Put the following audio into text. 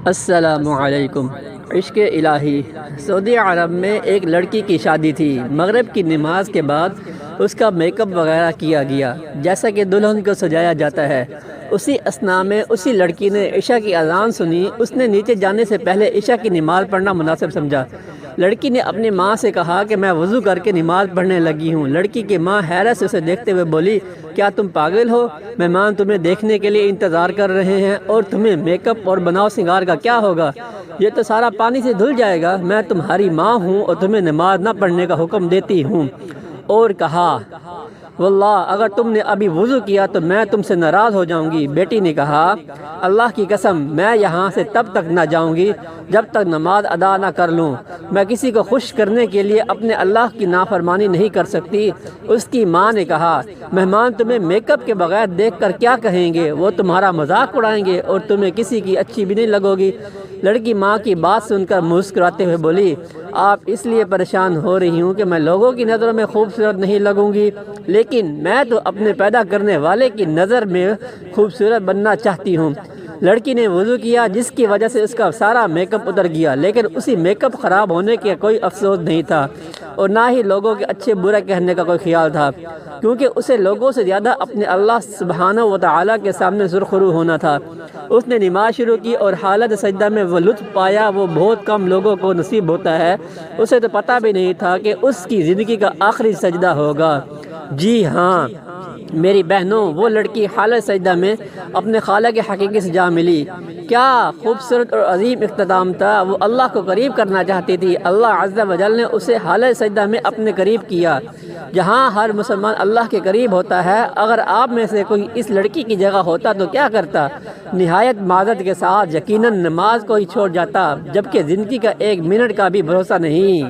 السلام علیکم۔ عشق الہی۔ سعودی عرب میں ایک لڑکی کی شادی تھی۔ مغرب کی نماز کے بعد اس کا میک اپ وغیرہ کیا گیا جیسا کہ دلہن کو سجایا جاتا ہے۔ اسی اثناء میں اسی لڑکی نے عشاء کی اذان سنی۔ اس نے نیچے جانے سے پہلے عشاء کی نماز پڑھنا مناسب سمجھا۔ لڑکی نے اپنی ماں سے کہا کہ میں وضو کر کے نماز پڑھنے لگی ہوں۔ لڑکی کی ماں حیرت سے اسے دیکھتے ہوئے بولی، کیا تم پاگل ہو؟ مہمان تمہیں دیکھنے کے لیے انتظار کر رہے ہیں اور تمہیں میک اپ اور بناؤ سنگار کا کیا ہوگا؟ یہ تو سارا پانی سے دھل جائے گا۔ میں تمہاری ماں ہوں اور تمہیں نماز نہ پڑھنے کا حکم دیتی ہوں۔ اور کہا، واللہ اگر تم نے ابھی وضو کیا تو میں تم سے ناراض ہو جاؤں گی۔ بیٹی نے کہا، اللہ کی قسم میں یہاں سے تب تک نہ جاؤں گی جب تک نماز ادا نہ کر لوں۔ میں کسی کو خوش کرنے کے لیے اپنے اللہ کی نافرمانی نہیں کر سکتی۔ اس کی ماں نے کہا، مہمان تمہیں میک اپ کے بغیر دیکھ کر کیا کہیں گے؟ وہ تمہارا مذاق اڑائیں گے اور تمہیں کسی کی اچھی بھی نہیں لگو گی۔ لڑکی ماں کی بات سن کر مسکراتے ہوئے بولی، آپ اس لیے پریشان ہو رہی ہوں کہ میں لوگوں کی نظروں میں خوبصورت نہیں لگوں گی، لیکن میں تو اپنے پیدا کرنے والے کی نظر میں خوبصورت بننا چاہتی ہوں۔ لڑکی نے وضو کیا جس کی وجہ سے اس کا سارا میک اپ اتر گیا، لیکن اسی میک اپ خراب ہونے کا کوئی افسوس نہیں تھا اور نہ ہی لوگوں کے اچھے برے کہنے کا کوئی خیال تھا، کیونکہ اسے لوگوں سے زیادہ اپنے اللہ سبحانہ و تعالیٰ کے سامنے سرخرو ہونا تھا۔ اس نے نماز شروع کی اور حالت سجدہ میں وہ لطف پایا وہ بہت کم لوگوں کو نصیب ہوتا ہے۔ اسے تو پتہ بھی نہیں تھا کہ اس کی زندگی کا آخری سجدہ ہوگا۔ جی ہاں میری بہنوں، وہ لڑکی حالت سجدہ میں اپنے خالق حقیقی سے جا ملی۔ کیا خوبصورت اور عظیم اختتام تھا۔ وہ اللہ کو قریب کرنا چاہتی تھی۔ اللہ عز و جل نے اسے حالت سجدہ میں اپنے قریب کیا، جہاں ہر مسلمان اللہ کے قریب ہوتا ہے۔ اگر آپ میں سے کوئی اس لڑکی کی جگہ ہوتا تو کیا کرتا؟ نہایت معذرت کے ساتھ یقیناً نماز کو ہی چھوڑ جاتا، جبکہ زندگی کا ایک منٹ کا بھی بھروسہ نہیں۔